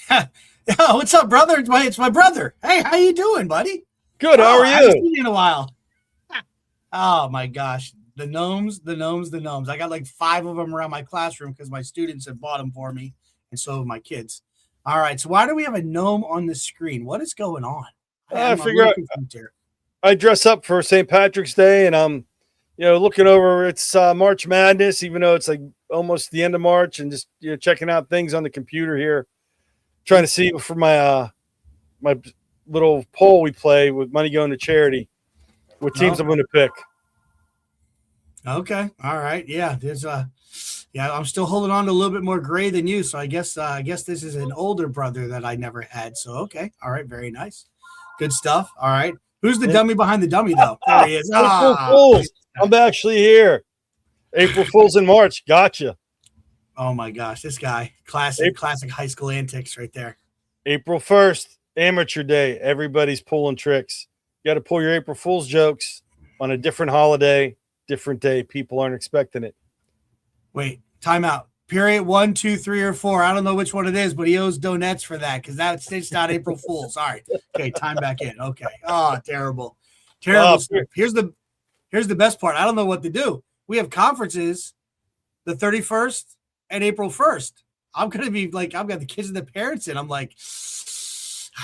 Yo, what's up, brother? It's my brother. Hey, how you doing, buddy? Good. How are you? I haven't seen you in a while. Oh my gosh, the gnomes. I got like 5 of them around my classroom because my students have bought them for me, and so have my kids. All right, so why do we have a gnome on the screen? What is going on? I figure out. I dress up for St. Patrick's Day, and I'm, looking over. It's March Madness, even though it's like almost the end of March, and just checking out things on the computer here, trying to see for my my little poll we play with money going to charity, what teams I'm going to pick. Okay, all right, yeah. There's I'm still holding on to a little bit more gray than you, so I guess this is an older brother that I never had. So okay, all right, very nice, good stuff. All right, who's the dummy behind the dummy though? There he is. April Fools. I'm actually here. April Fools in March. Gotcha. Oh my gosh, this guy, classic high school antics right there. April 1st, amateur day. Everybody's pulling tricks. You got to pull your April Fool's jokes on a different holiday, different day. People aren't expecting it. Wait, time out. Period 1, 2, 3, or 4. I don't know which one it is, but he owes donuts for that because it's not April Fool's. All right. Okay, time back in. Okay. Oh, terrible. Stuff. Here's the best part. I don't know what to do. We have conferences the 31st and April 1st. I'm going to be like, I've got the kids and the parents in. I'm like,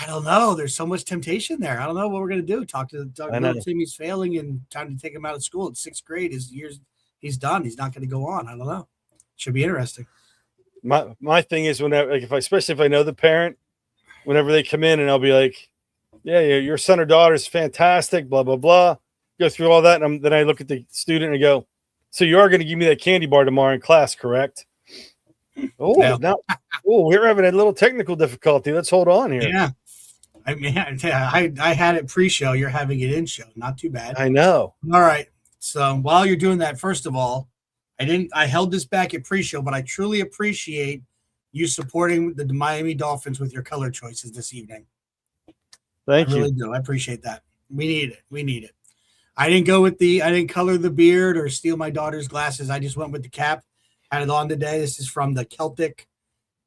I don't know. There's so much temptation there. I don't know what we're going to do. Talk to him. He's failing and time to take him out of school. It's 6th grade. He's done. He's not going to go on. I don't know. Should be interesting. My thing is especially if I know the parent, whenever they come in and I'll be like, yeah, your son or daughter is fantastic, blah, blah, blah. Go through all that. And then I look at the student and I go, so you are going to give me that candy bar tomorrow in class, correct? We're having a little technical difficulty. Let's hold on here. Yeah. I mean, I had it pre-show. You're having it in show. Not too bad. I know. All right. So while you're doing that, first of all, I held this back at pre-show, but I truly appreciate you supporting the Miami Dolphins with your color choices this evening. Thank you. I really do. I appreciate that. We need it. I didn't color the beard or steal my daughter's glasses. I just went with the cap. Had it on today. This is from the Celtic,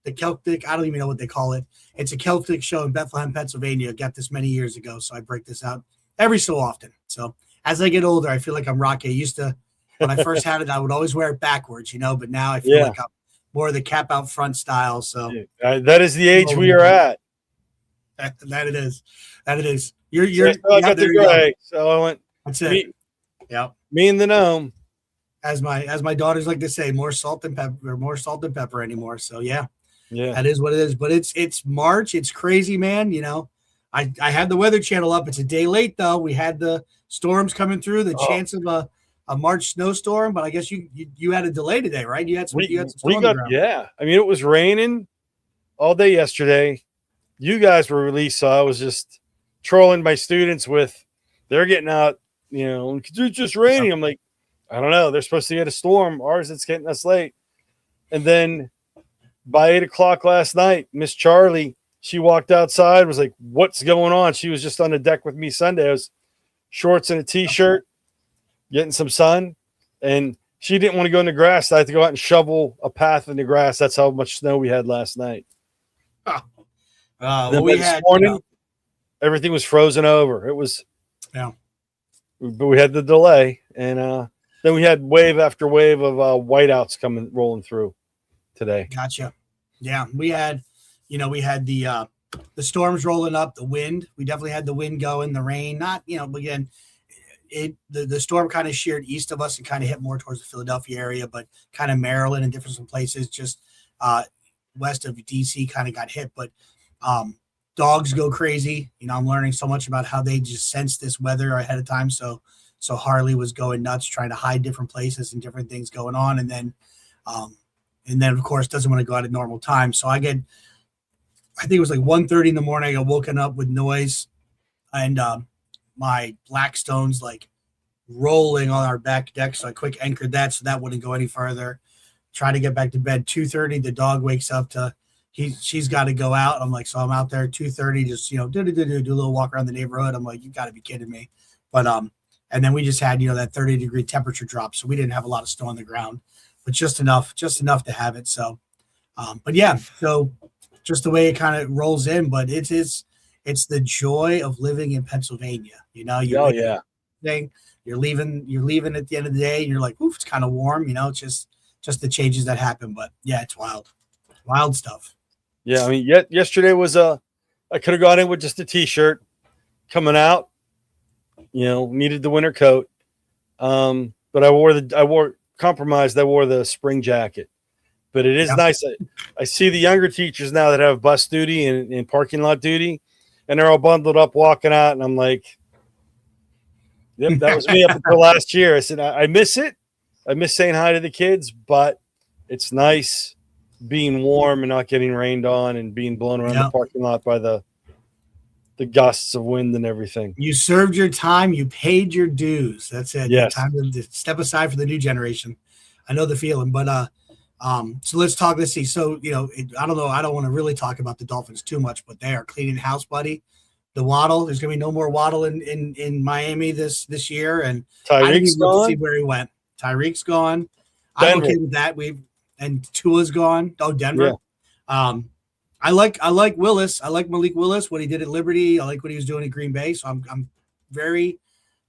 I don't even know what they call it. It's a Celtic show in Bethlehem, Pennsylvania. I got this many years ago, so I break this out every so often. So as I get older, I feel like I'm Rocky. I used to, when I first had it, I would always wear it backwards, but now I feel like I'm more of the cap out front style. So that is the age we are at. That it is. You're I got the gray, so I went. That's it. Me and the gnome. As my daughters like to say, more salt than pepper anymore. So yeah, that is what it is. But it's March. It's crazy, man. I had the Weather Channel up. It's a day late though. We had the storms coming through. The chance of a March snowstorm, but I guess you had a delay today, right? You had some. Yeah. I mean, it was raining all day yesterday. You guys were released, so I was just trolling my students with. They're getting out. It's just raining. I'm like, I don't know. They're supposed to get a storm. Ours, it's getting us late. And then by 8:00 last night, Miss Charlie, she walked outside, was like, what's going on? She was just on the deck with me Sunday. I was shorts and a T-shirt, getting some sun. And she didn't want to go in the grass. So I had to go out and shovel a path in the grass. That's how much snow we had last night. This morning, everything was frozen over. It was, but we had the delay. And, then we had wave after wave of whiteouts rolling through today. Gotcha. Yeah, we had the storms rolling up, the wind. We definitely had the wind going, the rain. Not, again, the storm kind of sheared east of us and kind of hit more towards the Philadelphia area, but kind of Maryland and different places just west of DC kind of got hit. But dogs go crazy. I'm learning so much about how they just sense this weather ahead of time. So Harley was going nuts, trying to hide different places and different things going on. And then of course doesn't want to go out at normal time. So I think it was like 1:30 in the morning. I got woken up with noise and my Blackstone's like rolling on our back deck. So I quick anchored that so that wouldn't go any further. Try to get back to bed. 2:30, the dog wakes up she's got to go out. I'm like, so I'm out there 2:30, just, do a little walk around the neighborhood. I'm like, you got to be kidding me. But, and then we just had, that 30-degree temperature drop. So we didn't have a lot of snow on the ground, but just enough to have it. So, but yeah, so just the way it kind of rolls in. But it's the joy of living in Pennsylvania. You know, Oh yeah. you're leaving at the end of the day, and you're like, oof, it's kind of warm. You know, it's just the changes that happen. But yeah, it's wild stuff. Yeah, I mean, yesterday was I could have gone in with just a t-shirt coming out. You know, needed the winter coat. But I wore the spring jacket. But it is nice. I see the younger teachers now that have bus duty and parking lot duty, and they're all bundled up walking out, and I'm like, yep, that was me up until last year. I said, I miss it. I miss saying hi to the kids, but it's nice being warm and not getting rained on and being blown around the parking lot by the gusts of wind and everything. You served your time. You paid your dues. That's it. Yes. Time to step aside for the new generation. I know the feeling, but so let's talk. Let's see. So, you know, I don't know. I don't want to really talk about the Dolphins too much, but they are cleaning house, buddy. The Waddle. There's going to be no more Waddle in Miami this year, and Tyreek's gone. See where he went. Tyreek's gone. Denver. I'm okay with that. And Tua's gone. Oh, Denver. Yeah. I like Willis. I like Malik Willis, what he did at Liberty. I like what he was doing at Green Bay. So I'm very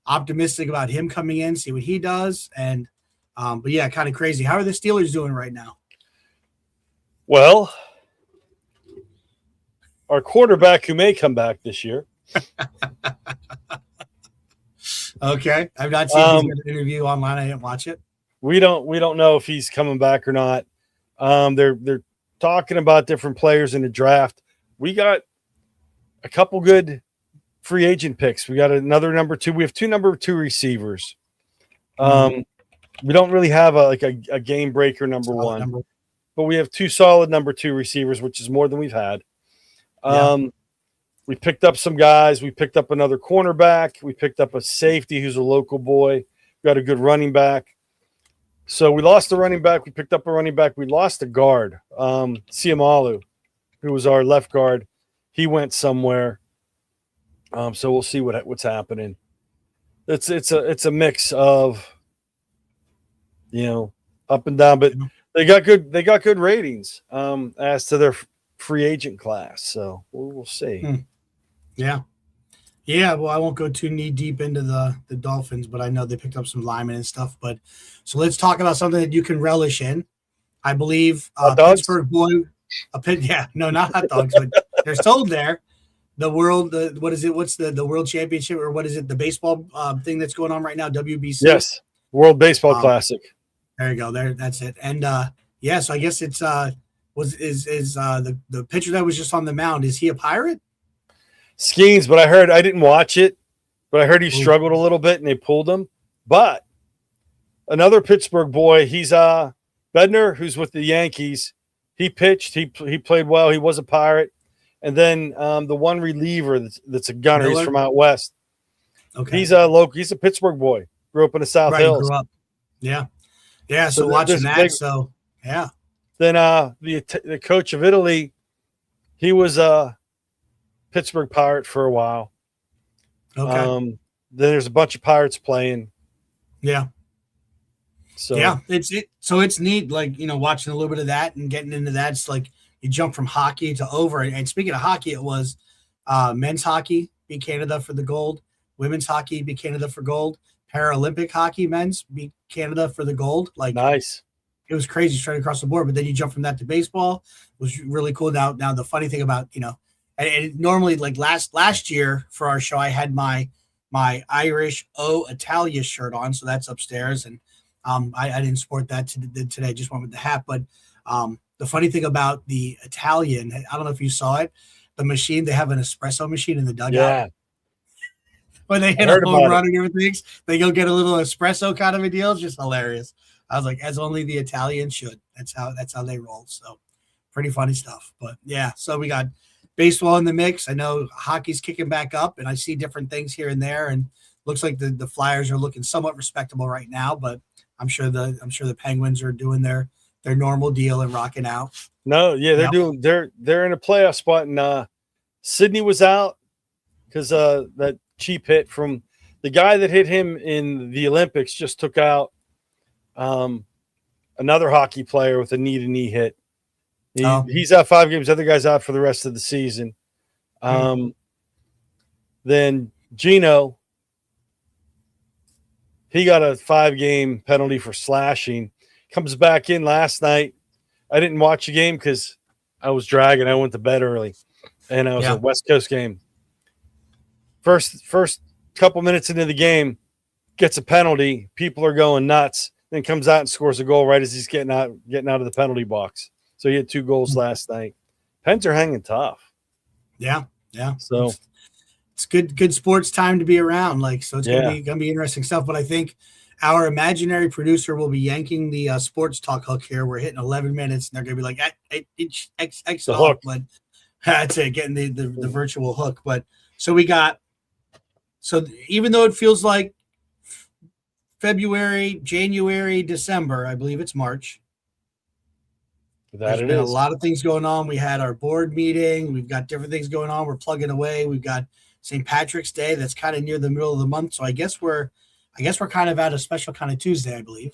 optimistic about him coming in, see what he does. And but yeah, kind of crazy. How are the Steelers doing right now? Well, our quarterback who may come back this year. Okay. I've not seen his interview online. I didn't watch it. We don't know if he's coming back or not. They're talking about different players in the draft. We got a couple good free agent picks. We got another number 2. We have 2 number 2 receivers. We don't really have a game breaker number 1, but we have 2 solid number 2 receivers, which is more than we've had. We picked up some guys. We picked up another cornerback. We picked up a safety who's a local boy. We got a good running back. So we lost the running back. We picked up a running back. We lost a guard, Siamalu, who was our left guard. He went somewhere. So we'll see what's happening. It's a mix of, you know, up and down, but they got good ratings as to their free agent class. So we'll see. Yeah. Yeah, well, I won't go too knee deep into the Dolphins, but I know they picked up some linemen and stuff. But so let's talk about something that you can relish in. I believe Pittsburgh boy, no, not hot dogs, but they're sold there. The world, what is it? What's the World Championship, or what is it? The baseball thing that's going on right now, WBC. Yes, World Baseball Classic. There you go. That's it. And so I guess it's the pitcher that was just on the mound. Is he a Pirate? Skeens, but I didn't watch it, but I heard he struggled a little bit and they pulled him. But another Pittsburgh boy, he's Bednar, who's with the Yankees. He pitched, he played well, he was a Pirate. And then the one reliever that's a gunner, Miller? He's from out west. Okay. He's a Pittsburgh boy. Grew up in the South Hills. Grew up. Yeah. Yeah, so watching that, so yeah. Then the coach of Italy, he was Pittsburgh Pirate for a while. Okay. Then there's a bunch of Pirates playing. Yeah. So yeah, it's neat, like, you know, watching a little bit of that and getting into that. It's like you jump from hockey to over. And speaking of hockey, it was men's hockey beat Canada for the gold, women's hockey beat Canada for gold, Paralympic hockey men's beat Canada for the gold. Like, nice. It was crazy straight across the board. But then you jump from that to baseball. It was really cool. Now the funny thing about, you know, and normally, like last year for our show, I had my Irish Italia shirt on, so that's upstairs, and I didn't sport that today. Just went with the hat. But the funny thing about the Italian, I don't know if you saw it, the machine, they have an espresso machine in the dugout. Yeah. When they hit a home run and everything, they go get a little espresso kind of a deal. It's just hilarious. I was like, as only the Italians should. That's how they roll. So pretty funny stuff. But yeah, so we got baseball in the mix. I know hockey's kicking back up, and I see different things here and there, and looks like the Flyers are looking somewhat respectable right now. But I'm sure the Penguins are doing their normal deal and rocking out. No, yeah, they're in a playoff spot, and Sydney was out because that cheap hit from the guy that hit him in the Olympics just took out another hockey player with a knee-to-knee hit. He's out 5 games. The other guy's out for the rest of the season. Then Gino, he got a 5-game penalty for slashing. Comes back in last night. I didn't watch the game because I was dragging. I went to bed early, and it was a West Coast game. First couple minutes into the game, gets a penalty. People are going nuts. Then comes out and scores a goal right as he's getting out of the penalty box. So he had 2 goals last night. Pens are hanging tough. Yeah. So it's good sports time to be around. So it's gonna be interesting stuff. But I think our imaginary producer will be yanking the sports talk hook here. We're hitting 11 minutes, and they're gonna be like, X the off. hook. But that's it, getting the virtual hook. But so even though it feels like February, January, December, I believe it's March. There's been a lot of things going on. We had our board meeting. We've got different things going on. We're plugging away. We've got St. Patrick's Day. That's kind of near the middle of the month. So I guess we're kind of at a special kind of Tuesday, I believe.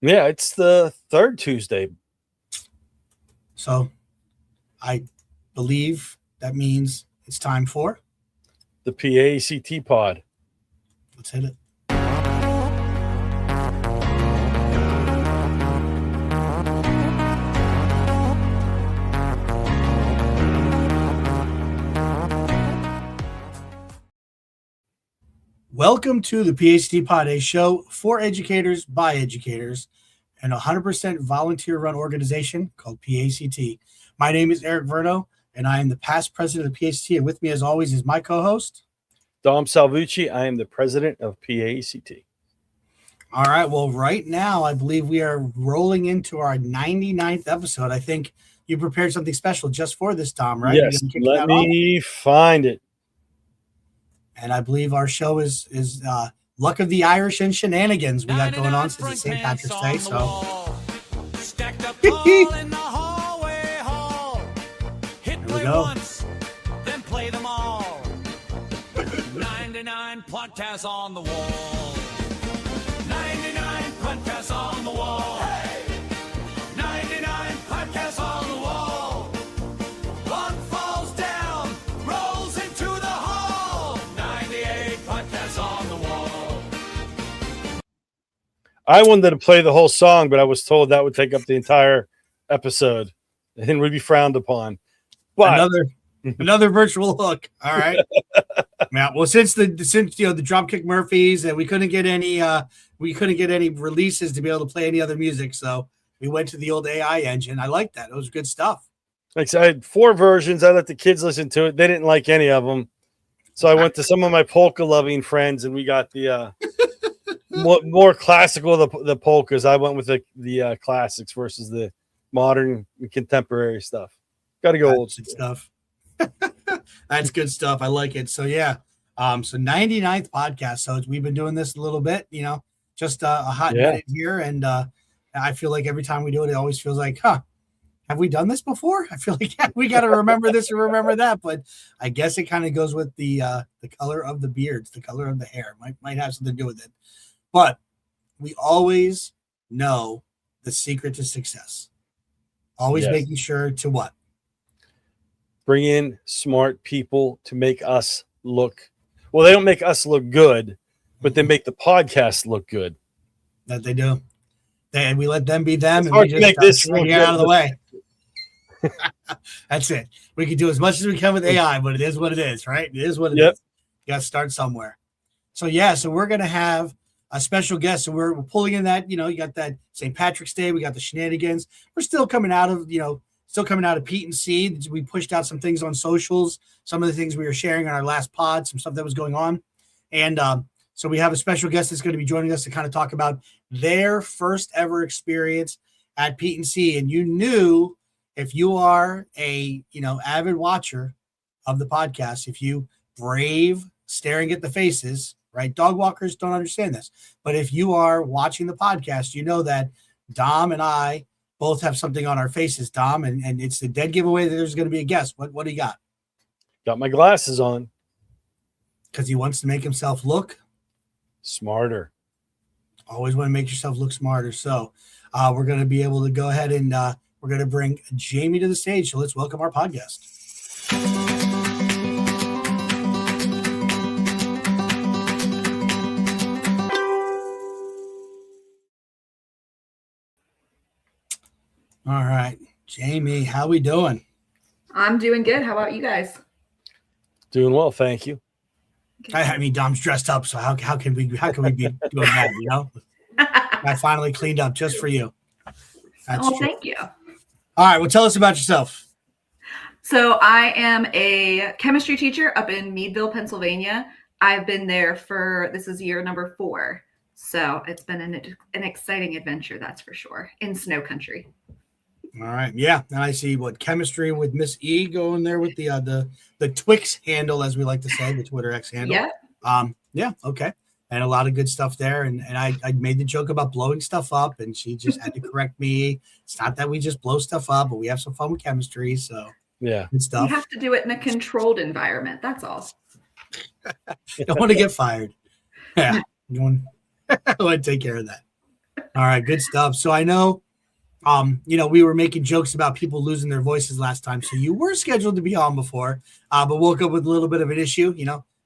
Yeah, it's the 3rd Tuesday. So I believe that means it's time for the PAECT Pod. Let's hit it. Welcome to the PAECT Pod, a show for educators by educators, and a 100% volunteer-run organization called PAECT. My name is Eric Verno, and I am the past president of PAECT. And with me, as always, is my co-host, Dom Salvucci. I am the president of PAECT. All right. Well, right now, I believe we are rolling into our 99th episode. I think you prepared something special just for this, Dom, right? Yes. Let me find it. And I believe our show is Luck of the Irish and Shenanigans we got going on since it's St. Patrick's Day. So here we go. Once, then play them all. 99 podcasts on the wall. 99 podcasts on the wall. Hey! 99 podcasts on the wall. One falls down, rolls into the hall. 98 podcasts on the wall. I wanted to play the whole song, but I was told that would take up the entire episode and would be frowned upon. But another virtual hook. All right. Yeah, well, since the Dropkick Murphys and we couldn't get any releases to be able to play any other music, so we went to the old AI engine. I like that. It was good stuff. Thanks. I had 4 versions. I let the kids listen to it. They didn't like any of them, so I went to some of my polka loving friends, and we got the more classical the polkas. I went with the classics versus the modern contemporary stuff. Got to go old stuff. That's good stuff. I like it. So yeah. So 99th podcast. So we've been doing this a little bit, just a hot minute here. And I feel like every time we do it, it always feels like, have we done this before? I feel like we got to remember this or remember that. But I guess it kind of goes with the color of the beards, the color of the hair. Might have something to do with it. But we always know the secret to success. Always making sure to what? Bring in smart people to make us look well. They don't make us look good, but they make the podcast look good. That they do. And we let them be them, and we just make this get out of the way. That's it. We can do as much as we can with AI, but it is what it is, right? It is what it is. You got to start somewhere. So so we're gonna have a special guest. So we're pulling in that. You got that St. Patrick's Day. We got the shenanigans. We're still coming out of Pete and C. We pushed out some things on socials, some of the things we were sharing on our last pod, some stuff that was going on. And so we have a special guest that's going to be joining us to kind of talk about their first ever experience at Pete and C. And you knew, if you are a, avid watcher of the podcast, if you brave staring at the faces, right? Dog walkers don't understand this. But if you are watching the podcast, you know that Dom and I both have something on our faces, Dom, and it's the dead giveaway that there's going to be a guest. What do you got? Got my glasses on. Because he wants to make himself look smarter. Always want to make yourself look smarter. So we're going to be able to go ahead and we're going to bring Jamie to the stage. So let's welcome our podcast. All right, Jamie, how we doing? I'm doing good. How about you guys? Doing well, thank you. I mean, Dom's dressed up, so how can we be doing that? You know, I finally cleaned up just for you. That's true. Thank you. All right, well, tell us about yourself. So I am a chemistry teacher up in Meadville, Pennsylvania. I've been there this is year number 4. So it's been an exciting adventure, that's for sure, in snow country. All right, yeah, and I see chemistry with Miss E going there with the Twix handle, as we like to say, the Twitter X handle. Yeah. Yeah, okay, and a lot of good stuff there. And I made the joke about blowing stuff up, and she just had to correct me. It's not that we just blow stuff up, but we have some fun with chemistry. So yeah, good stuff. You have to do it in a controlled environment. That's all. Don't want to get fired. Yeah, I want to take care of that. All right, good stuff. So I know. We were making jokes about people losing their voices last time. So you were scheduled to be on before, but woke up with a little bit of an issue.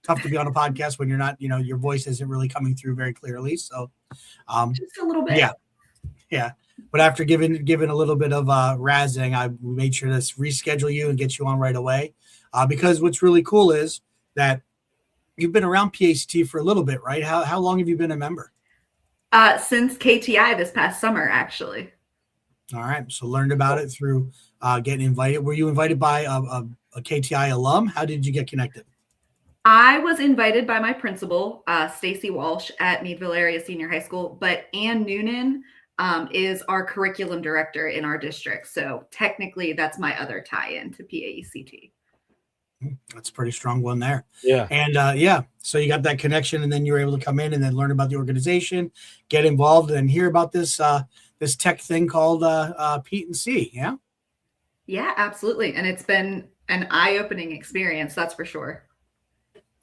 Tough to be on a podcast when you're not, your voice isn't really coming through very clearly. So, just a little bit. Yeah. But after giving a little bit of razzing, we made sure to reschedule you and get you on right away. Because what's really cool is that you've been around PAECT for a little bit, right? How long have you been a member? Since KTI this past summer, actually. All right. So learned about it through getting invited. Were you invited by a KTI alum? How did you get connected? I was invited by my principal, Stacy Walsh at Meadville Area Senior High School, but Ann Noonan is our curriculum director in our district. So technically that's my other tie-in to PAECT. That's a pretty strong one there. Yeah. And so you got that connection, and then you were able to come in and then learn about the organization, get involved, and hear about this tech thing called PAECT. Yeah. Yeah, absolutely. And it's been an eye-opening experience, that's for sure.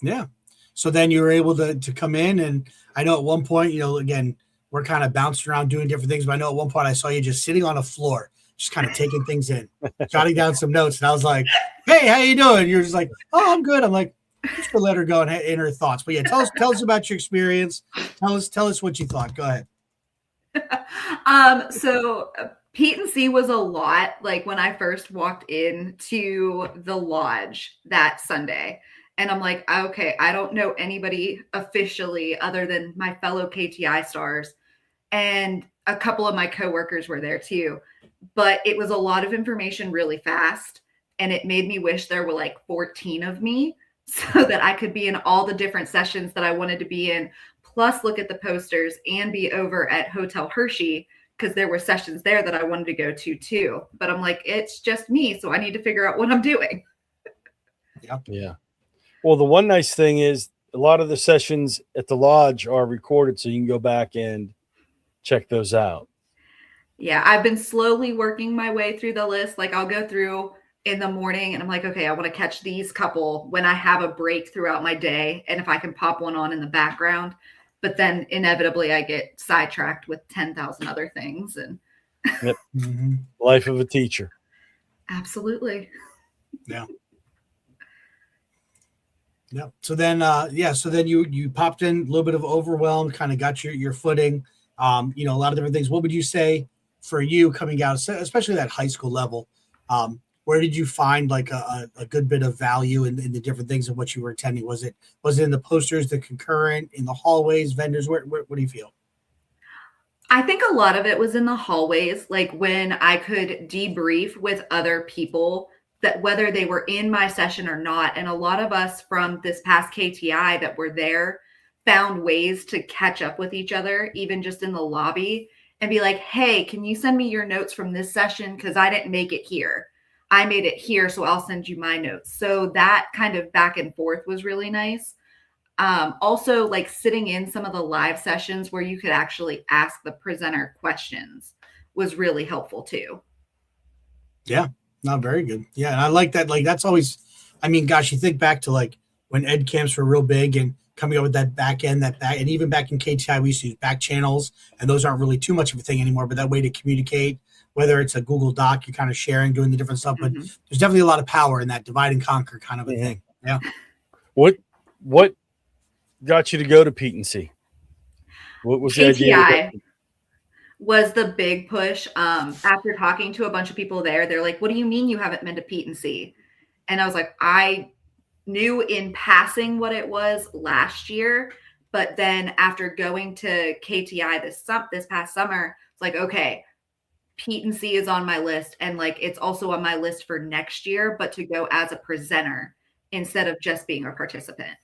Yeah. So then you were able to come in, and I know at one point, again, we're kind of bouncing around doing different things, but I know at one point I saw you just sitting on a floor, just kind of taking things in, jotting down some notes. And I was like, hey, how you doing? You're just like, oh, I'm good. I'm like, just to let her go and in her thoughts. But yeah, tell us about your experience. Tell us what you thought. Go ahead. So PAECT was a lot like when I first walked into the lodge that Sunday. And I'm like, okay, I don't know anybody officially other than my fellow KTI stars. And a couple of my coworkers were there too. But it was a lot of information really fast. And it made me wish there were like 14 of me so that I could be in all the different sessions that I wanted to be in, plus look at the posters and be over at Hotel Hershey because there were sessions there that I wanted to go to too. But I'm like, it's just me. So I need to figure out what I'm doing. Yeah. Well, the one nice thing is a lot of the sessions at the lodge are recorded, so you can go back and check those out. Yeah, I've been slowly working my way through the list. Like I'll go through in the morning and I'm like, okay, I want to catch these couple when I have a break throughout my day. And if I can pop one on in the background, but then inevitably I get sidetracked with 10,000 other things. And Yep. Life of a teacher. Absolutely. Yeah. Yeah. So then, you popped in a little bit of overwhelm, kind of got your footing, a lot of different things. What would you say for you coming out, especially that high school level? Where did you find like a good bit of value in the different things of what you were attending? Was it in the posters, the concurrent, in the hallways, vendors? What do you feel? I think a lot of it was in the hallways, like when I could debrief with other people that whether they were in my session or not. And a lot of us from this past KTI that were there found ways to catch up with each other, even just in the lobby, and be like, hey, can you send me your notes from this session? Because I didn't make it here. I made it here, so I'll send you my notes. So that kind of back and forth was really nice. Also, like sitting in some of the live sessions where you could actually ask the presenter questions was really helpful too. Yeah, not very good. Yeah, and I like that. Like that's always, I mean, gosh, you think back to like when ed camps were real big, and coming up with that back end, and even back in KTI, we used to use back channels, and those aren't really too much of a thing anymore. But that way to communicate, whether it's a Google Doc, you're kind of sharing, doing the different stuff. But there's definitely a lot of power in that divide and conquer kind of a thing. Yeah. What got you to go to Pete and C? What was the idea? KTI was the big push. After talking to a bunch of people there, they're like, "What do you mean you haven't been to Pete and C?" And I was like, I knew in passing what it was last year, but then after going to KTI this past summer, it's like, okay, Pete and C is on my list, and like it's also on my list for next year, but to go as a presenter instead of just being a participant.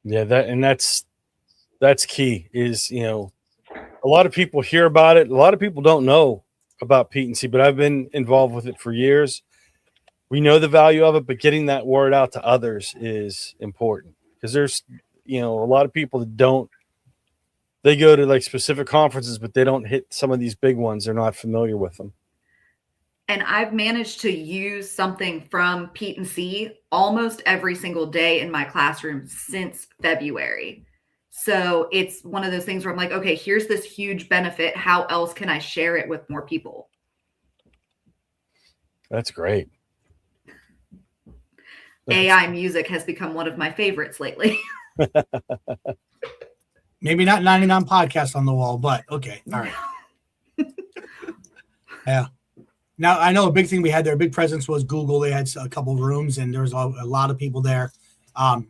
Yeah, that's key. Is, you know, a lot of people hear about it. A lot of people don't know about Pete and C, but I've been involved with it for years. We know the value of it, but getting that word out to others is important, because there's, you know, a lot of people that don't. They go to like specific conferences, but they don't hit some of these big ones. They're not familiar with them. And I've managed to use something from Pete and C almost every single day in my classroom since February. So it's one of those things where I'm like, okay, here's this huge benefit. How else can I share it with more people? That's great. AI music has become one of my favorites lately. Maybe not 99 podcasts on the wall, but okay. All right. Yeah. Now, I know a big thing we had there, a big presence was Google. They had a couple rooms, and there was a lot of people there.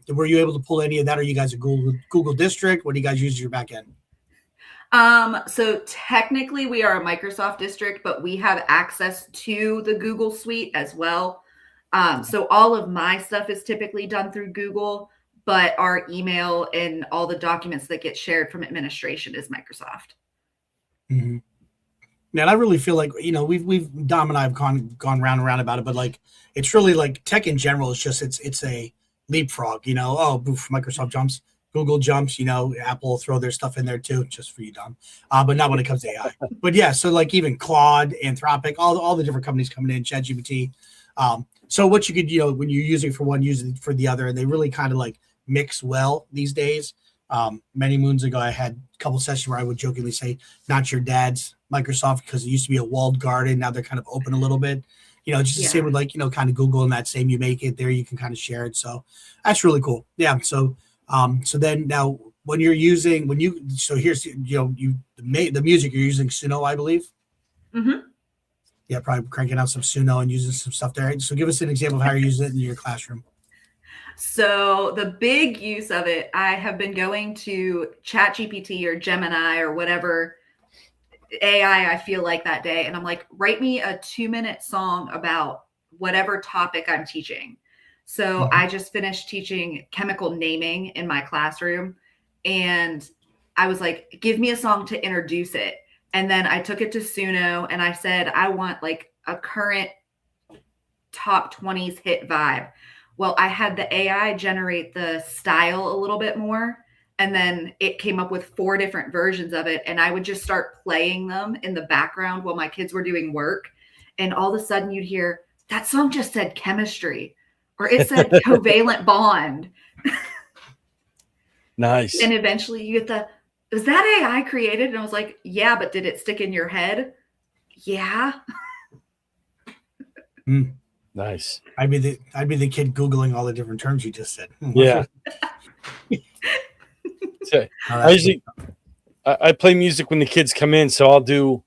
Were you able to pull any of that? Are you guys a Google district? What do you guys use as your back end? So technically we are a Microsoft district, but we have access to the Google suite as well. So all of my stuff is typically done through Google, but our email and all the documents that get shared from administration is Microsoft. Mm-hmm. And I really feel like, you know, we've Dom and I have gone round and round about it, but like it's really like tech in general is just it's a leapfrog, you know. Oh, boof, Microsoft jumps, Google jumps, you know, Apple will throw their stuff in there too, just for you, Dom. But not when it comes to AI. But yeah, so like even Claude, Anthropic, all the different companies coming in, ChatGPT. So what you could, you know, when you're using for one, use it for the other, and they really kind of like mix well these days. Many moons ago, I had a couple sessions where I would jokingly say, "Not your dad's Microsoft," because it used to be a walled garden. Now they're kind of open a little bit. You know, just the same with like, you know, kind of Google and that same, you make it there, you can kind of share it. So that's really cool. Yeah. So, so then now when you're using, so here's, you know, the music you're using Suno, I believe. Mm-hmm. Yeah. Probably cranking out some Suno and using some stuff there. So give us an example of how you're using it in your classroom. So the big use of it, I have been going to ChatGPT or Gemini or whatever AI I feel like that day. And I'm like, write me a 2-minute song about whatever topic I'm teaching. So I just finished teaching chemical naming in my classroom. And I was like, give me a song to introduce it. And then I took it to Suno and I said, I want like a current top 20s hit vibe. Well, I had the AI generate the style a little bit more. And then it came up with 4 different versions of it. And I would just start playing them in the background while my kids were doing work. And all of a sudden you'd hear, that song just said chemistry, or it said covalent bond. Nice. And eventually you get is that AI created? And I was like, yeah, but did it stick in your head? Yeah. Nice. I'd be the kid Googling all the different terms you just said. Yeah. So, I play music when the kids come in, so I'll do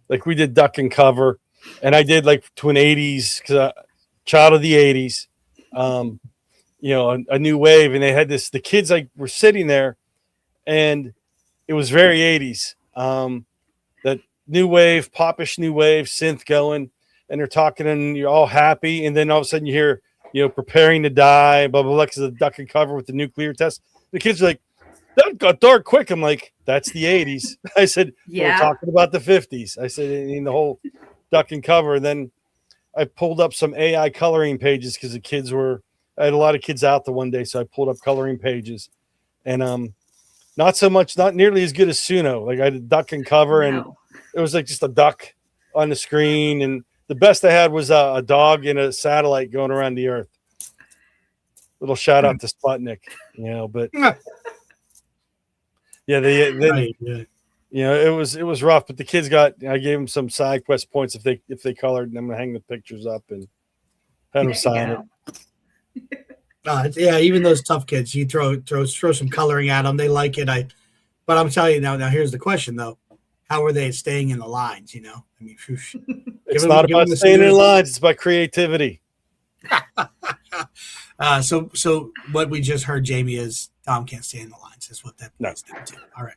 like we did Duck and Cover, and I did like to an 80s because child of the 80s, you know, a new wave, and they had this. The kids like were sitting there, and it was very 80s. That new wave, popish new wave, synth going, and they're talking, and you're all happy, and then all of a sudden you hear, you know, preparing to die, blah blah blah, because of Duck and Cover with the nuclear test. The kids are like, that got dark quick. I'm like, that's the 80s. I said, we're talking about the 50s. I said, in the whole Duck and Cover. Then I pulled up some AI coloring pages because I had a lot of kids out the one day. So I pulled up coloring pages, and not nearly as good as Suno. Like I did Duck and Cover, and it was like just a duck on the screen. And the best I had was a dog in a satellite going around the earth. Little shout out to Sputnik, but yeah, Right, yeah. it was rough, but the kids I gave them some side quest points if they colored, and I'm gonna hang the pictures up and had them sign it. Yeah, even those tough kids, you throw some coloring at them, they like it. But I'm telling you now. Here's the question though: how are they staying in the lines? I mean, it's not about staying in lines; it's about creativity. So what we just heard, Jamie, is Tom can't stay in the lines. That's what that means too. All right.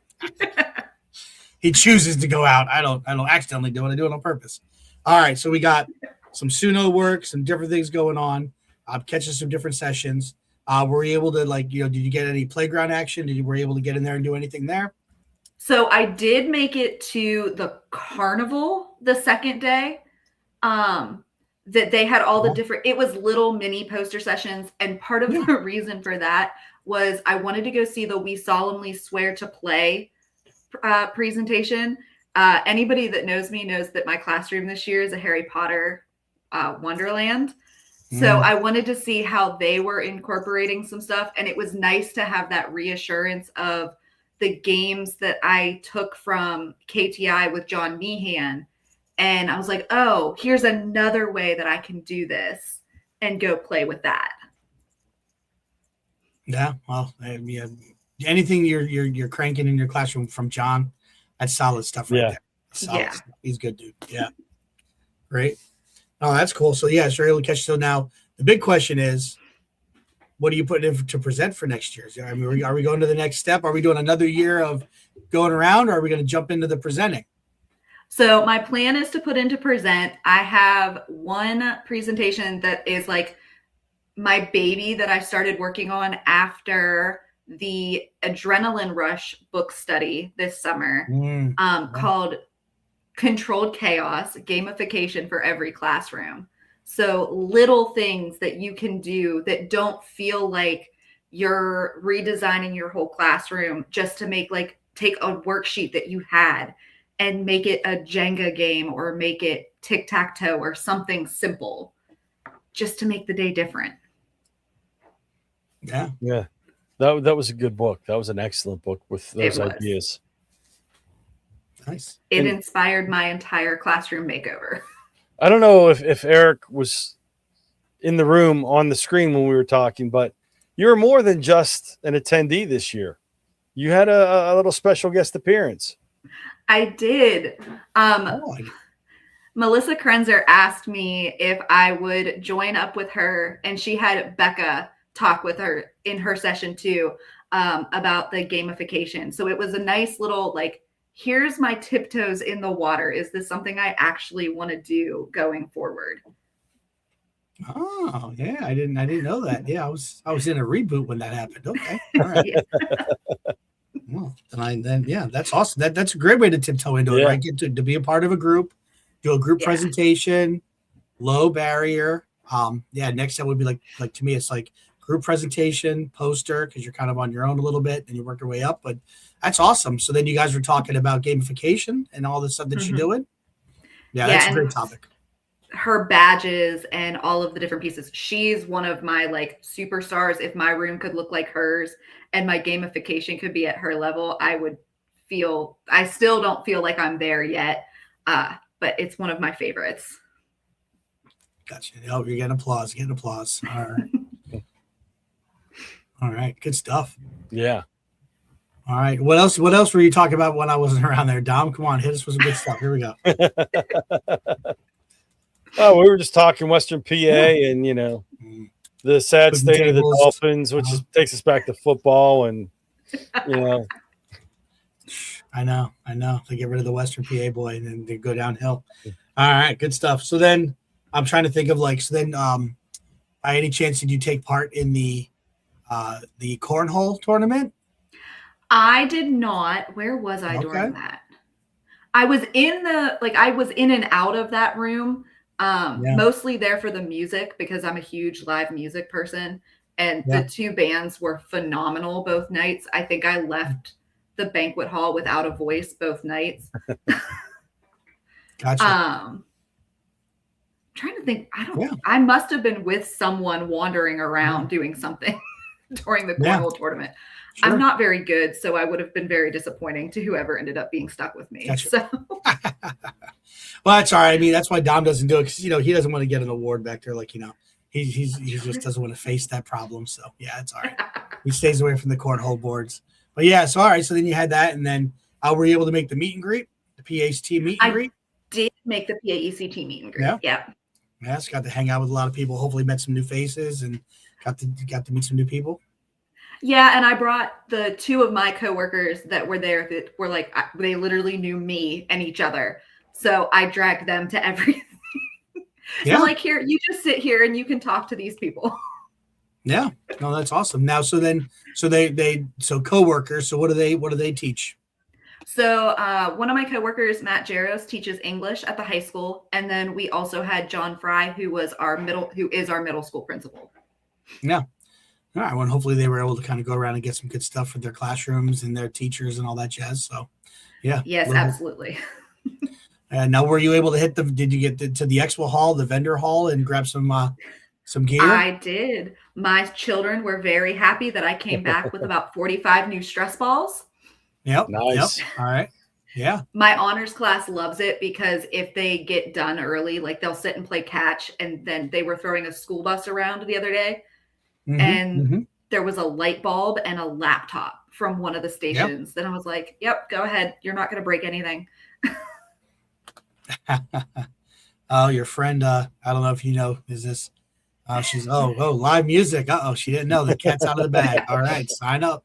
He chooses to go out. I don't accidentally do it. I do it on purpose. All right. So we got some Suno work, some different things going on. Catching some different sessions. Were you able to did you get any playground action? Were you able to get in there and do anything there? So I did make it to the carnival the second day. That they had all the different, it was little mini poster sessions. And part of the reason for that was I wanted to go see the We Solemnly Swear to Play presentation. Anybody that knows me knows that my classroom this year is a Harry Potter Wonderland. So I wanted to see how they were incorporating some stuff. And it was nice to have that reassurance of the games that I took from KTI with John Meehan. And I was like, oh, here's another way that I can do this and go play with that. Yeah. Well, anything you're cranking in your classroom from John, that's solid stuff right there. Solid stuff. He's good, dude. Yeah. Great. Oh, that's cool. So yeah, so you're able to catch. So now the big question is, what are you putting in to present for next year? I mean, are we going to the next step? Are we doing another year of going around, or are we going to jump into the presenting? So my plan is to put into present. I have one presentation that is like my baby that I started working on after the Adrenaline Rush book study this summer, called Controlled Chaos, Gamification for Every Classroom. So little things that you can do that don't feel like you're redesigning your whole classroom just to take a worksheet that you had and make it a Jenga game or make it tic-tac-toe or something simple just to make the day different. Yeah. Yeah. That was a good book. That was an excellent book with those ideas. Nice. It inspired my entire classroom makeover. I don't know if Eric was in the room on the screen when we were talking, but you're more than just an attendee this year. You had a little special guest appearance. I did. Melissa Krenzer asked me if I would join up with her, and she had Becca talk with her in her session too, about the gamification. So it was a nice little here's my tiptoes in the water. Is this something I actually want to do going forward? Oh yeah, I didn't know that. Yeah, I was in a reboot when that happened. Okay, all right. Well, then that's awesome. That's a great way to tiptoe into it, right? Get to be a part of a group, do a group presentation, low barrier. Next step would be like to me, it's like group presentation, poster, because you're kind of on your own a little bit, and you work your way up. But that's awesome. So then you guys were talking about gamification and all the stuff that you're doing. Yeah, that's a great topic. Her badges and all of the different pieces. She's one of my superstars. If my room could look like hers and my gamification could be at her level, I still don't feel like I'm there yet. But it's one of my favorites. Gotcha. Oh, you're getting applause. All right. All right. Good stuff. Yeah. All right. What else were you talking about when I wasn't around there, Dom? Come on, hit us with some good stuff. Here we go. Oh, we were just talking Western PA and the sad state of the Dolphins, which takes us back to football, and I know. They get rid of the Western PA boy and then they go downhill. All right, good stuff. So then I'm trying to think of by any chance did you take part in the cornhole tournament? I did not. Where was I during that? I was in I was in and out of that room. Mostly there for the music because I'm a huge live music person, and the two bands were phenomenal both nights. I think I left the banquet hall without a voice both nights. Gotcha. trying to think. Yeah. I must have been with someone wandering around doing something during the cornhole tournament. Sure. I'm not very good, so I would have been very disappointing to whoever ended up being stuck with me. Gotcha. So Well, that's all right. I mean, that's why Dom doesn't do it because he doesn't want to get an award back there. Like he just doesn't want to face that problem. So yeah, it's all right. He stays away from the cornhole boards. But yeah, so all right. So then you had that, and then were you able to make the meet and greet, the PAECT meet and greet? Did make the PAECT meet and greet. Yeah. Yes, got to hang out with a lot of people. Hopefully, met some new faces and got to meet some new people. Yeah, and I brought the two of my coworkers that were there that were like they literally knew me and each other. So I dragged them to everything. Yeah. I'm like, here, you just sit here and you can talk to these people. Yeah. No, that's awesome. Now, so coworkers. So what do they teach? So one of my coworkers, Matt Jaros, teaches English at the high school, and then we also had John Fry, who is our middle school principal. Yeah. All right. Well, hopefully they were able to kind of go around and get some good stuff for their classrooms and their teachers and all that jazz. So, yeah. Yes, absolutely. And now, were you able to did you get to the expo hall, the vendor hall, and grab some gear? I did. My children were very happy that I came back with about 45 new stress balls. Yep. Nice. Yep. All right. Yeah. My honors class loves it because if they get done early, like they'll sit and play catch, and then they were throwing a school bus around the other day, and there was a light bulb and a laptop from one of the stations. Yep. Then I was like, yep, go ahead. You're not going to break anything. Oh, your friend, I don't know if you know, is this, she's, live music. She didn't know the cat's out of the bag. All right, sign up.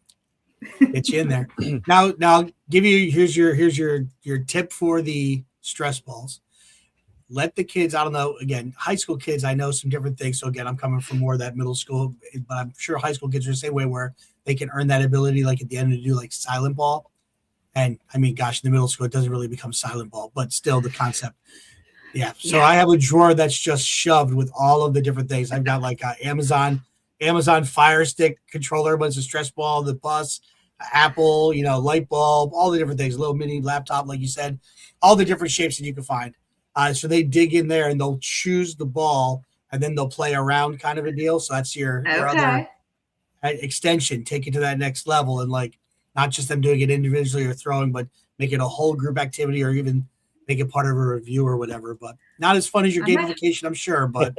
Get you in there. Now give you, here's your tip for the stress balls. Let the kids, I don't know, again, high school kids, I know some different things. So again, I'm coming from more of that middle school, but I'm sure high school kids are the same way where they can earn that ability, like at the end to do like silent ball. And I mean, gosh, in the middle school, it doesn't really become silent ball, but still the concept. Yeah. So I have a drawer that's just shoved with all of the different things. I've got like Amazon Fire Stick controller, but it's a stress ball, the bus, Apple, light bulb, all the different things, a little mini laptop, like you said, all the different shapes that you can find. So they dig in there and they'll choose the ball and then they'll play around kind of a deal. So that's your other extension, take it to that next level. And like, not just them doing it individually or throwing, but make it a whole group activity or even make it part of a review or whatever. But not as fun as your gamification, I'm sure. But,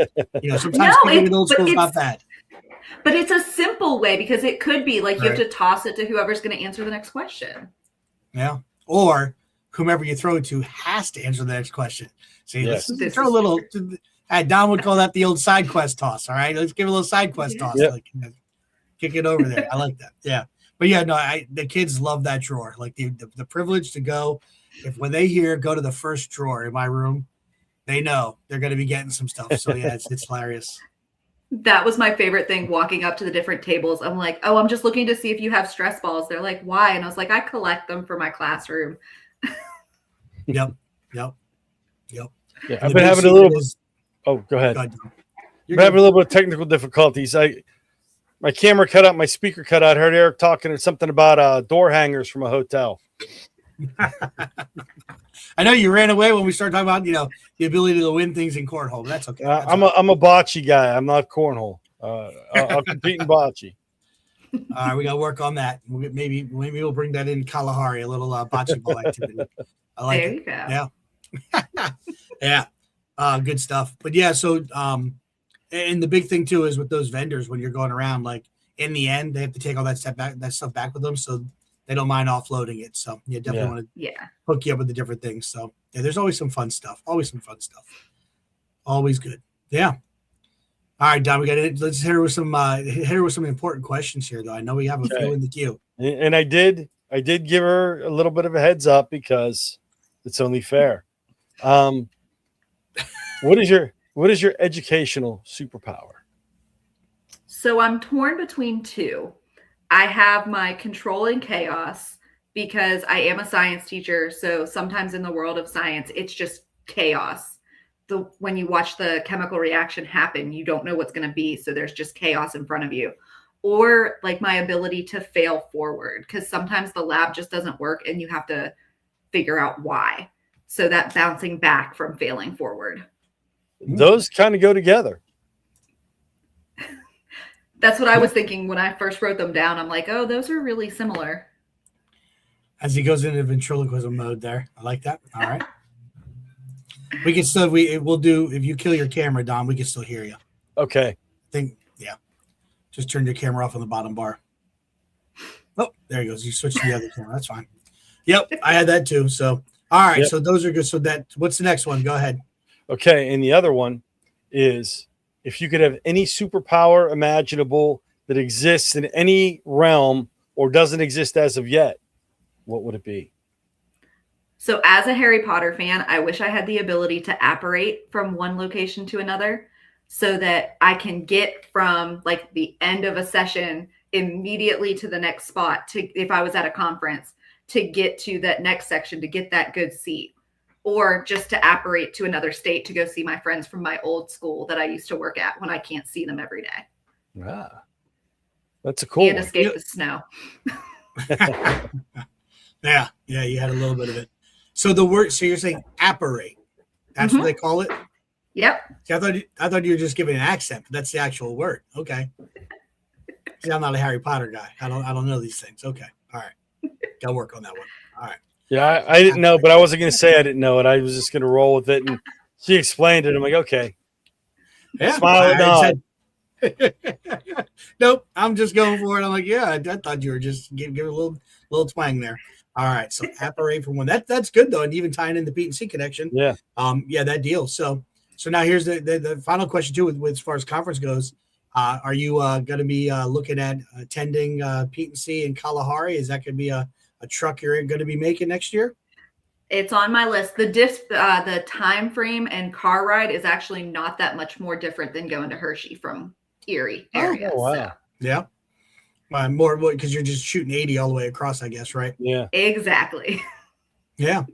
sometimes keeping it old school is not bad. But it's a simple way because it could be like you have to toss it to whoever's going to answer the next question. Yeah. Or whomever you throw it to has to answer the next question. See, let's throw a little. Don would call that the old side quest toss. All right. Let's give a little side quest toss. Yep. Like, kick it over there. I like that. Yeah. But yeah, no, the kids love that drawer. Like the privilege to go, when they go to the first drawer in my room, they know they're going to be getting some stuff. So yeah, it's hilarious. That was my favorite thing, walking up to the different tables. I'm like, oh, I'm just looking to see if you have stress balls. They're like, why? And I was like, I collect them for my classroom. Yep. Yeah, I've been having a little go ahead. I've been having a little bit of technical difficulties. My camera cut out, my speaker cut out. I heard Eric talking something about door hangers from a hotel. I know you ran away when we started talking about, the ability to win things in cornhole, but that's okay. I'm a bocce guy. I'm not cornhole. I'll compete in bocce. All right, we got to work on that. Maybe we'll bring that in Kalahari, a little bocce ball activity. I like there it. You go. Yeah. Good stuff. But yeah, so and the big thing too is with those vendors when you're going around, like in the end, they have to take all that stuff back with them, so they don't mind offloading it. So you definitely want to hook you up with the different things. So yeah, there's always some fun stuff. Always good. Yeah. All right, Don, let's hit her with some important questions here, though. I know we have a few in the queue. And I did give her a little bit of a heads up because it's only fair. What is your educational superpower? So I'm torn between two. I have my control and chaos because I am a science teacher. So sometimes in the world of science, it's just chaos. When you watch the chemical reaction happen, you don't know what's going to be. So there's just chaos in front of you. Or like my ability to fail forward, because sometimes the lab just doesn't work and you have to figure out why. So that bouncing back from failing forward. Those kind of go together. That's what I was thinking when I first wrote them down. I'm like, oh, those are really similar. As he goes into ventriloquism mode there. I like that. All right. We can still, we'll do, if you kill your camera, Don, we can still hear you. Okay. Yeah. Just turn your camera off on the bottom bar. Oh, there he goes. You switched to the other camera. That's fine. Yep. I had that too. So, all right. Yep. So those are good. So what's the next one? Go ahead. Okay. And the other one is, if you could have any superpower imaginable that exists in any realm or doesn't exist as of yet, what would it be? So as a Harry Potter fan, I wish I had the ability to apparate from one location to another so that I can get from like the end of a session immediately to the next spot to, if I was at a conference, to get to that next section to get that good seat, or just to apparate to another state to go see my friends from my old school that I used to work at when I can't see them every day. Ah, that's a cool And one. escape the snow. Yeah. You had a little bit of it. So so you're saying apparate. That's what they call it? Yep. See, I thought you were just giving an accent, but that's the actual word. Okay. See, I'm not a Harry Potter guy. I don't know these things. Okay. All right. Got to work on that one. All right. Yeah, I didn't know, but I wasn't going to say I didn't know it. I was just going to roll with it. And she explained it. I'm like, okay. Yeah. Smile and nod. Nope. I'm just going for it. I'm like, yeah, I thought you were just give a little twang there. All right. So apparate for one. That's good though. And even tying in the Pete and C connection. Yeah. Yeah, that deal. So now here's the final question too with as far as conference goes. Are you going to be looking at attending Pete and C in Kalahari? Is that going to be a truck you're going to be making next year? It's on my list. The time frame and car ride is actually not that much more different than going to Hershey from Erie area. Oh, wow. So. Yeah. More because you're just shooting 80 all the way across, I guess, right? Yeah. Exactly. Yeah.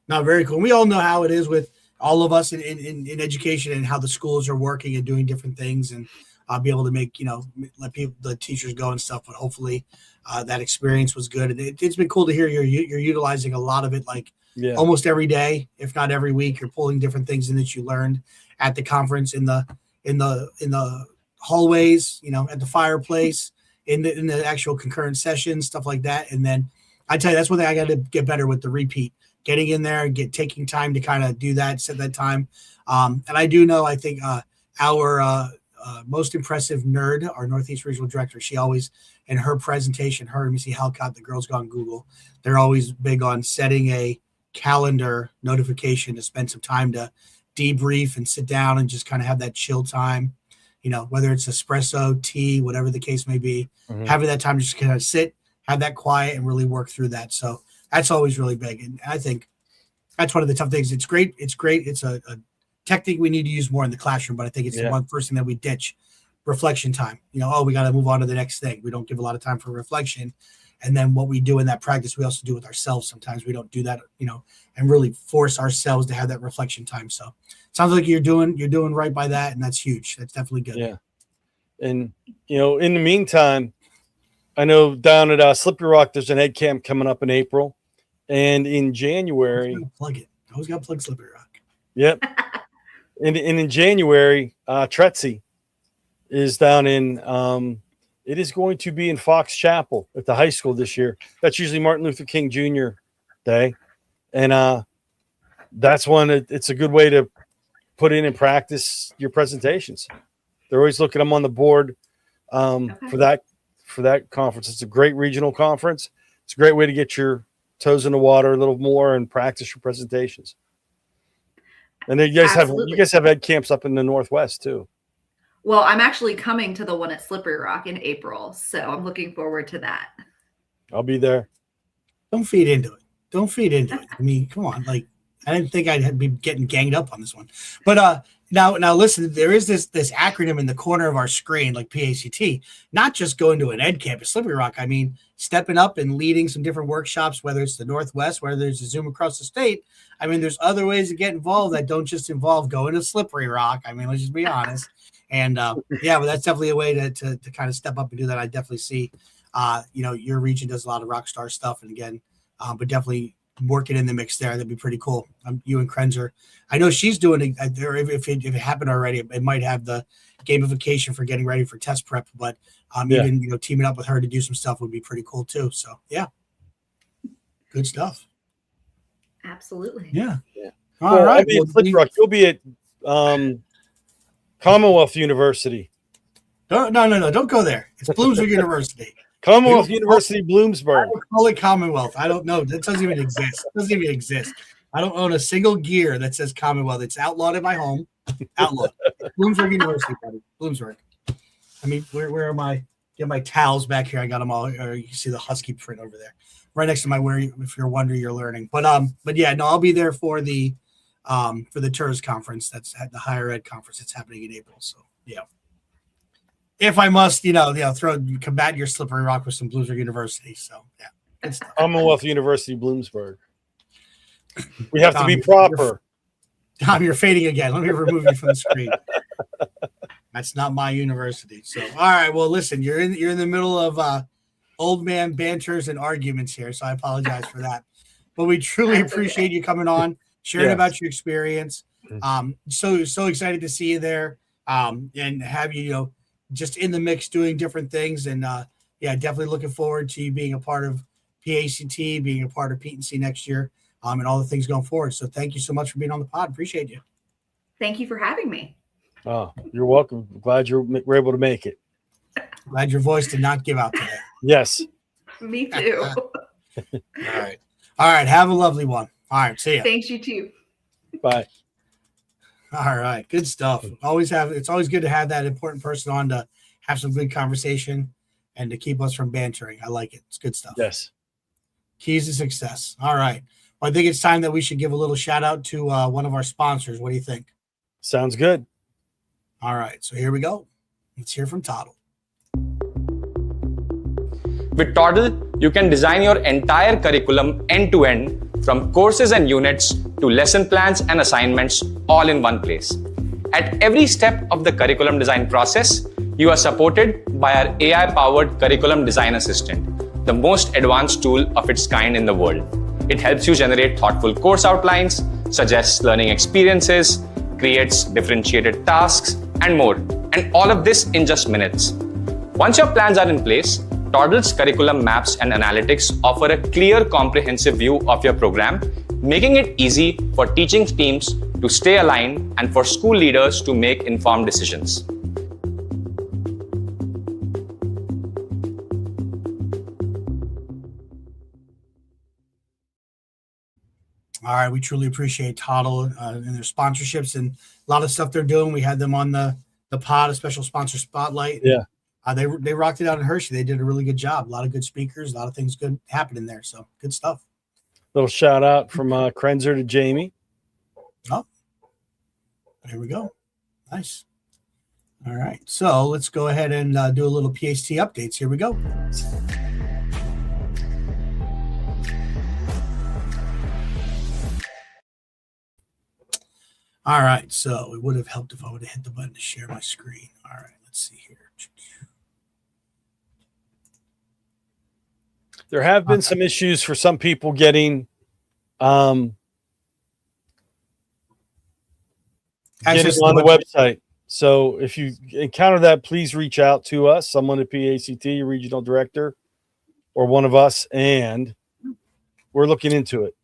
No, very cool. We all know how it is with all of us in education and how the schools are working and doing different things, and I'll be able to make, let the teachers go and stuff. But hopefully that experience was good. And it's been cool to hear you're utilizing a lot of it, like almost every day, if not every week. You're pulling different things in that you learned at the conference, in the hallways, at the fireplace, in the actual concurrent sessions, stuff like that. And then I tell you, that's one thing I got to get better with, the repeat, getting in there and taking time to kind of do that, set that time. And I do know, I think our most impressive nerd, our Northeast Regional Director, she always, in her presentation, her and Missy Halcott, the Girls Gone Google, they're always big on setting a calendar notification to spend some time to debrief and sit down and just kind of have that chill time, whether it's espresso, tea, whatever the case may be, having that time to just kind of sit, have that quiet and really work through that. So that's always really big. And I think that's one of the tough things. It's great. It's a technique we need to use more in the classroom, but I think it's the one first thing that we ditch: reflection time. We got to move on to the next thing. We don't give a lot of time for reflection. And then what we do in that practice, we also do with ourselves. Sometimes we don't do that, and really force ourselves to have that reflection time. So it sounds like you're doing right by that. And that's huge. That's definitely good. Yeah. And, in the meantime, I know down at Slippery Rock, there's an ed camp coming up in April, and in January, plug it. I always got to plug Slippery Rock. Yep. And in January, Tretzy is down in, it is going to be in Fox Chapel at the high school this year. That's usually Martin Luther King Jr. Day. And that's one, it's a good way to put in and practice your presentations. They're always looking them on the board for that conference. It's a great regional conference. It's a great way to get your toes in the water a little more and practice your presentations. And then you guys have ed camps up in the Northwest too. Well, I'm actually coming to the one at Slippery Rock in April, so I'm looking forward to that. I'll be there. Don't feed into it. I mean, come on. Like, I didn't think I'd be getting ganged up on this one. But now listen, there is this acronym in the corner of our screen, like PACT, not just going to an ed camp at Slippery Rock. I mean, stepping up and leading some different workshops, whether it's the Northwest, whether there's a Zoom across the state. I mean, there's other ways to get involved that don't just involve going to Slippery Rock. I mean, let's just be honest. And but that's definitely a way to kind of step up and do that. I definitely see, your region does a lot of rock star stuff. And again, but definitely working in the mix there. That'd be pretty cool. You and Krenzer. I know she's doing it. If it happened already, it might have the gamification for getting ready for test prep. But even teaming up with her to do some stuff would be pretty cool too. So yeah, good stuff. Absolutely. Yeah. All right. Flipbrook, you'll be at Commonwealth University. No. Don't go there. It's Bloomsburg University. Commonwealth University, Bloomsburg. I call it Commonwealth. I don't know. That doesn't even exist. I don't own a single gear that says Commonwealth. It's outlawed in my home. Outlawed. Bloomsburg University, buddy. Bloomsburg. I mean, where are my? Get my towels back here. I got them all. Or you can see the Husky print over there, right next to my where. If you're wondering, you're learning. But yeah, no, I'll be there for the TERS conference. That's at the higher ed conference. It's happening in April. So yeah. If I must, combat your slippery rock with some Bloomsburg University. So yeah. Commonwealth University, Bloomsburg. We have to be proper. Tom, you're fading again. Let me remove you from the screen. That's not my university. So, all right. Well, listen, you're in the middle of old man banters and arguments here, so I apologize for that. But we truly appreciate you coming on, sharing about your experience. So excited to see you there, and have you, just in the mix doing different things. And definitely looking forward to you being a part of PAECT, being a part of PETC next year, and all the things going forward. So thank you so much for being on the pod. Appreciate you. Thank you for having me. Oh, you're welcome. Glad you were able to make it. Glad your voice did not give out today. Yes. Me too. All right. Have a lovely one. All right. See ya. Thanks, you too. Bye. All right. Good stuff. It's always good to have that important person on to have some good conversation and to keep us from bantering. I like it. It's good stuff. Yes. Keys to success. All right. Well, I think it's time that we should give a little shout out to one of our sponsors. What do you think? Sounds good. All right. So here we go. Let's hear from Toddle. With Toddle, you can design your entire curriculum end-to-end, from courses and units to lesson plans and assignments, all in one place. At every step of the curriculum design process, you are supported by our AI-powered Curriculum Design Assistant, the most advanced tool of its kind in the world. It helps you generate thoughtful course outlines, suggests learning experiences, creates differentiated tasks, and more. And all of this in just minutes. Once your plans are in place, Toddle's curriculum maps and analytics offer a clear, comprehensive view of your program, making it easy for teaching teams to stay aligned and for school leaders to make informed decisions. All right. We truly appreciate Toddle and their sponsorships and a lot of stuff they're doing. We had them on the pod, a special sponsor spotlight. Yeah. They rocked it out in Hershey. They did a really good job. A lot of good speakers, a lot of things good happening there. So good stuff. Little shout out from Krenzer to Jamie. Oh, there we go. Nice. All right. So let's go ahead and do a little PAECT updates. Here we go. All right. So it would have helped if I would have hit the button to share my screen. All right. Let's see here. There have been some issues for some people getting on the website. So if you encounter that, please reach out to us, someone at PAECT, regional director, or one of us, and we're looking into it.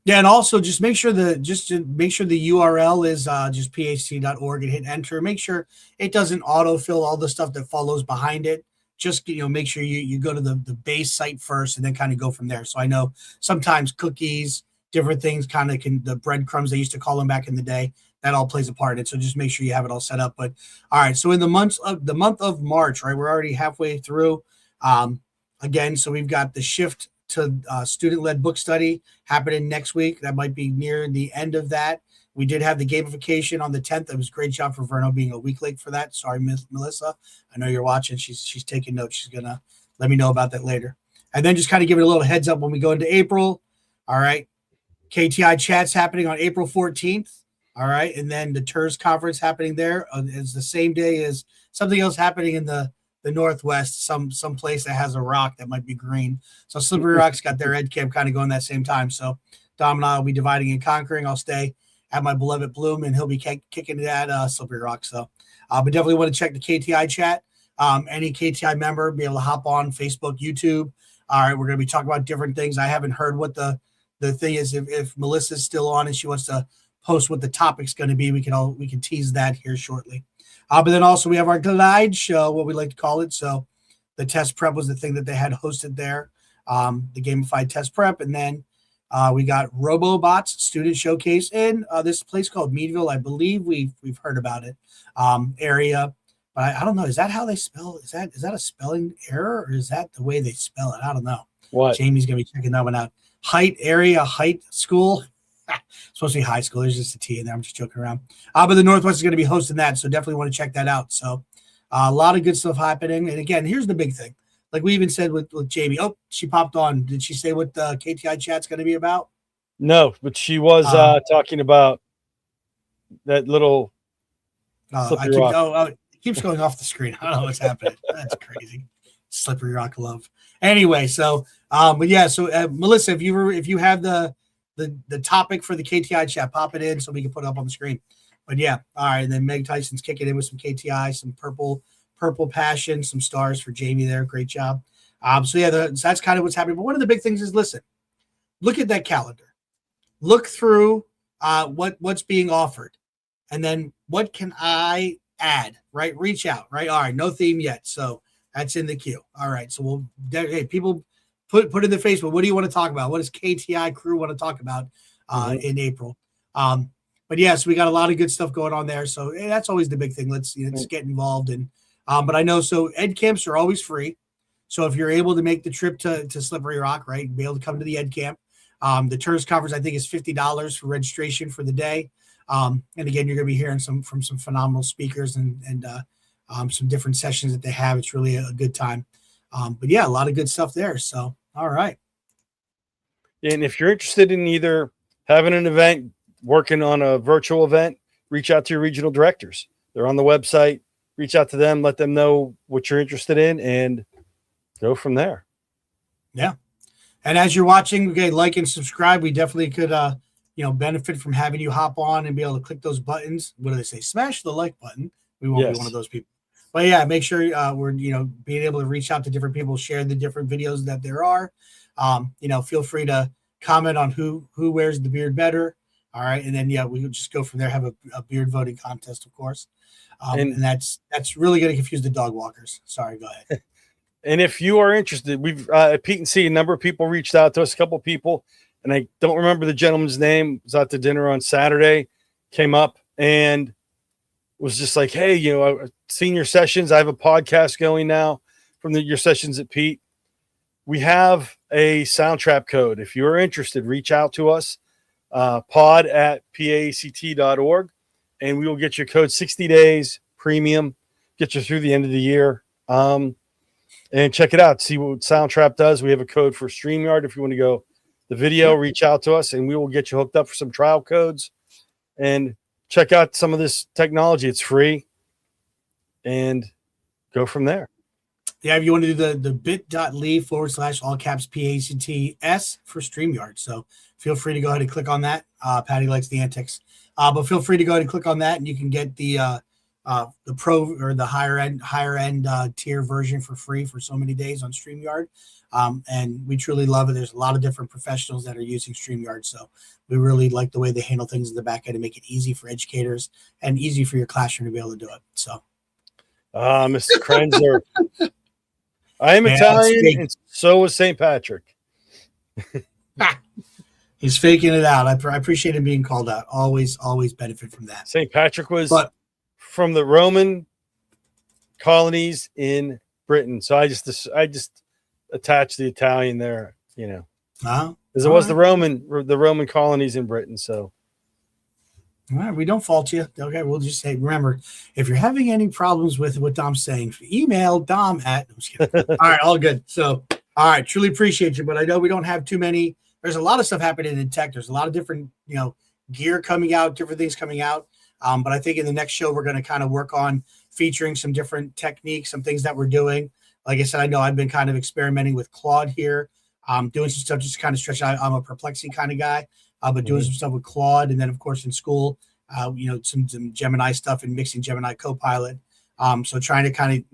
Yeah, and also just make sure the URL is just paect.org and hit enter. Make sure it doesn't autofill all the stuff that follows behind it. Just make sure you go to the base site first and then kind of go from there. So I know sometimes cookies, different things the breadcrumbs they used to call them back in the day, that all plays a part in it. So just make sure you have it all set up. But all right, so in the month of March, right, we're already halfway through. Again, so we've got the shift to student-led book study happening next week. That might be near the end of that. We did have the gamification on the 10th. It was a great job for Verno being a week late for that. Sorry, Melissa. I know you're watching. She's taking notes. She's going to let me know about that later. And then just kind of give it a little heads up when we go into April. All right. KTI chat's happening on April 14th. All right. And then the TERS conference happening there is the same day as something else happening in the the Northwest, some place that has a rock that might be green. So Slippery Rock's got their ed camp kind of going that same time. So Dom and I will be dividing and conquering. I'll stay at my beloved Bloom, and he'll be kicking it at Slippery Rock. So but definitely want to check the KTI chat. Any KTI member be able to hop on Facebook, YouTube. All right, we're going to be talking about different things. I haven't heard what the thing is. If Melissa's still on and she wants to post what the topic's going to be, we can tease that here shortly. But then also we have our Glide show, what we like to call it. So the test prep was the thing that they had hosted there, the gamified test prep. And then we got Robobots Student Showcase in this place called Meadville. I believe we've heard about it area, but I don't know. Is that how they spell? Is that a spelling error, or is that the way they spell it? I don't know. What? Jamie's going to be checking that one out. Height school. Supposed to be high school. There's just a T in there. I'm just joking around. But the Northwest is going to be hosting that, so definitely want to check that out. So a lot of good stuff happening. And again, here's the big thing. Like we even said with Jamie. Oh, she popped on. Did she say what the KTI chat's going to be about? No, but she was talking about that little. It keeps going off the screen. I don't know what's happening. That's crazy. Slippery Rock love. Anyway, so but yeah, so Melissa, if you have the topic for the KTI chat, pop it in so we can put it up on the screen. But yeah, all right. And then Meg Tyson's kicking in with some KTI, some purple passion, some stars for Jamie there. Great job. So yeah, that's kind of what's happening. But one of the big things is, listen, look at that calendar, look through what's being offered, and then what can I add, right? Reach out, right? All right. No theme yet. So that's in the queue. All right. So hey, people, Put in the Facebook. What do you want to talk about? What does KTI crew want to talk about in April? But yes, we got a lot of good stuff going on there. So that's always the big thing. Let's get involved. And but I know ed camps are always free. So if you're able to make the trip to Slippery Rock, right, be able to come to the ed camp. The tourist conference I think is $50 for registration for the day. And again, you're going to be hearing from some phenomenal speakers and some different sessions that they have. It's really a good time. But yeah, a lot of good stuff there. So, all right. And if you're interested in either having an event, working on a virtual event, reach out to your regional directors. They're on the website. Reach out to them, let them know what you're interested in, and go from there. Yeah. And as you're watching, okay, like and subscribe. We definitely could, benefit from having you hop on and be able to click those buttons. What do they say? Smash the like button. We won't be one of those people. But yeah, make sure we're being able to reach out to different people, share the different videos that there are. Feel free to comment on who wears the beard better. All right, and then we can just go from there. Have a beard voting contest, of course, and that's really going to confuse the dog walkers. Sorry, go ahead. And if you are interested, we've at Pete and C, a number of people reached out to us, a couple of people, and I don't remember the gentleman's name. Was out to dinner on Saturday, came up and was just like, hey, senior sessions. I have a podcast going now from your sessions at Pete. We have a Soundtrap code. If you're interested, reach out to us, pod@paect.org, and we will get your code 60 days premium, get you through the end of the year. And check it out. See what Soundtrap does. We have a code for StreamYard. If you want to go the video, reach out to us and we will get you hooked up for some trial codes and check out some of this technology. It's free, and go from there. Yeah, if you want to do the bit.ly/all caps PACTS for StreamYard. So feel free to go ahead and click on that. Patty likes the antics. But feel free to go ahead and click on that, and you can get the pro or the higher end tier version for free for so many days on StreamYard. And we truly love it. There's a lot of different professionals that are using StreamYard. So we really like the way they handle things in the back end and make it easy for educators and easy for your classroom to be able to do it. So, Mr. Krenzer, I am Italian, and so is St. Patrick. He's faking it out. I appreciate him being called out. Always benefit from that. St. Patrick was from the Roman colonies in Britain. So I just attached the Italian there, because it was the Roman colonies in Britain. So, all right, we don't fault you. Okay, we'll just say, remember, if you're having any problems with what Dom's saying, email Dom at. I'm just kidding. All right, all good. So, all right, truly appreciate you, but I know we don't have too many. There's a lot of stuff happening in tech. There's a lot of different, gear coming out, different things coming out. But I think in the next show, we're going to kind of work on featuring some different techniques, some things that we're doing. Like I said, I know I've been kind of experimenting with Claude here, doing some stuff, just kind of stretching. I'm a Perplexity kind of guy, but doing some stuff with Claude. And then, of course, in school, some Gemini stuff and mixing Gemini Copilot. So trying to kind of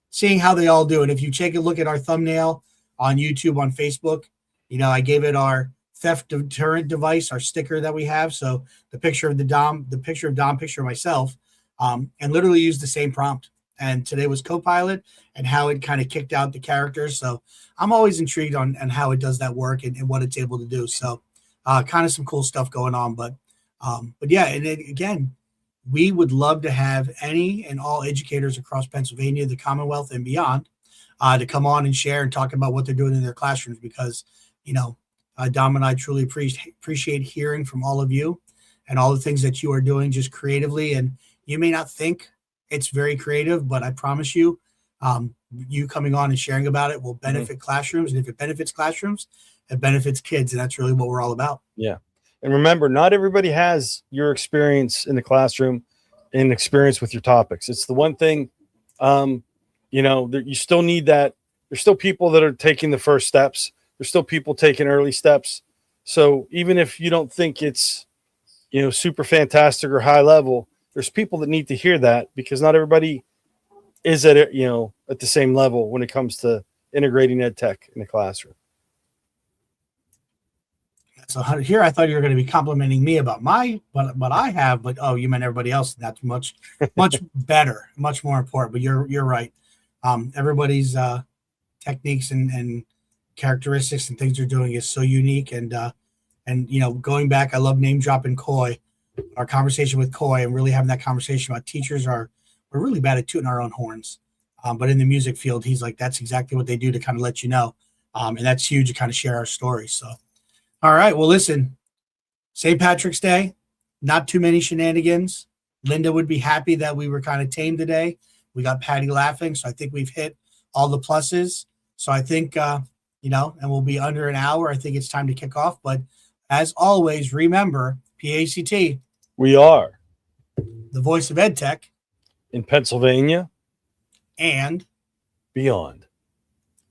seeing how they all do. And if you take a look at our thumbnail on YouTube, on Facebook, I gave it our theft deterrent device, our sticker that we have. So the picture of Dom, picture of myself, and literally used the same prompt. And today was Copilot and how it kind of kicked out the characters. So I'm always intrigued on how it does that work and what it's able to do. So kind of some cool stuff going on. But yeah, and again, we would love to have any and all educators across Pennsylvania, the Commonwealth, and beyond to come on and share and talk about what they're doing in their classrooms, because, Dom and I truly appreciate hearing from all of you and all the things that you are doing just creatively. And you may not think it's very creative, but I promise you, you coming on and sharing about it will benefit classrooms. And if it benefits classrooms, it benefits kids. And that's really what we're all about. Yeah. And remember, not everybody has your experience in the classroom and experience with your topics. It's the one thing, that you still need that. There's still people that are taking the first steps. There's still people taking early steps. So even if you don't think it's, super fantastic or high level, there's people that need to hear that, because not everybody is at it, at the same level when it comes to integrating EdTech in the classroom. So here, I thought you were going to be complimenting me about what I have, but you meant everybody else. That's much better, much more important. But you're right. Everybody's techniques and characteristics and things they're doing is so unique. And going back, I love name dropping Coy, our conversation with Coy, and really having that conversation about teachers we're really bad at tooting our own horns. But in the music field, he's like, that's exactly what they do to kind of let you know. And that's huge to kind of share our story. So. All right. Well, listen, St. Patrick's Day, not too many shenanigans. Linda would be happy that we were kind of tame today. We got Patty laughing. So I think we've hit all the pluses. So I think, and we'll be under an hour. I think it's time to kick off. But as always, remember, PAECT. We are the voice of EdTech in Pennsylvania and beyond.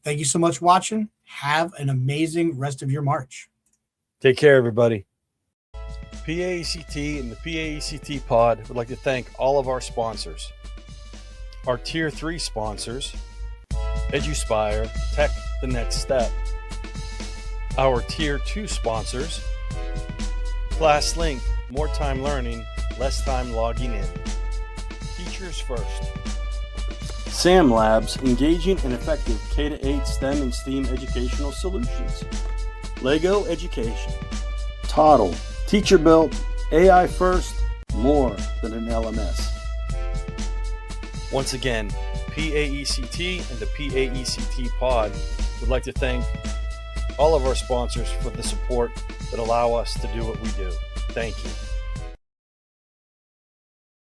Thank you so much for watching. Have an amazing rest of your March. Take care, everybody. PAECT and the PAECT Pod would like to thank all of our sponsors. Our Tier 3 sponsors, EduSpire, Tech the Next Step. Our Tier 2 sponsors, ClassLink, more time learning, less time logging in. Teachers First. Sam Labs, engaging and effective K-8 STEM and STEAM educational solutions. Lego Education. Toddle, teacher built, AI first, more than an LMS. Once again, PAECT and the PAECT Pod would like to thank all of our sponsors for the support that allow us to do what we do. Thank you.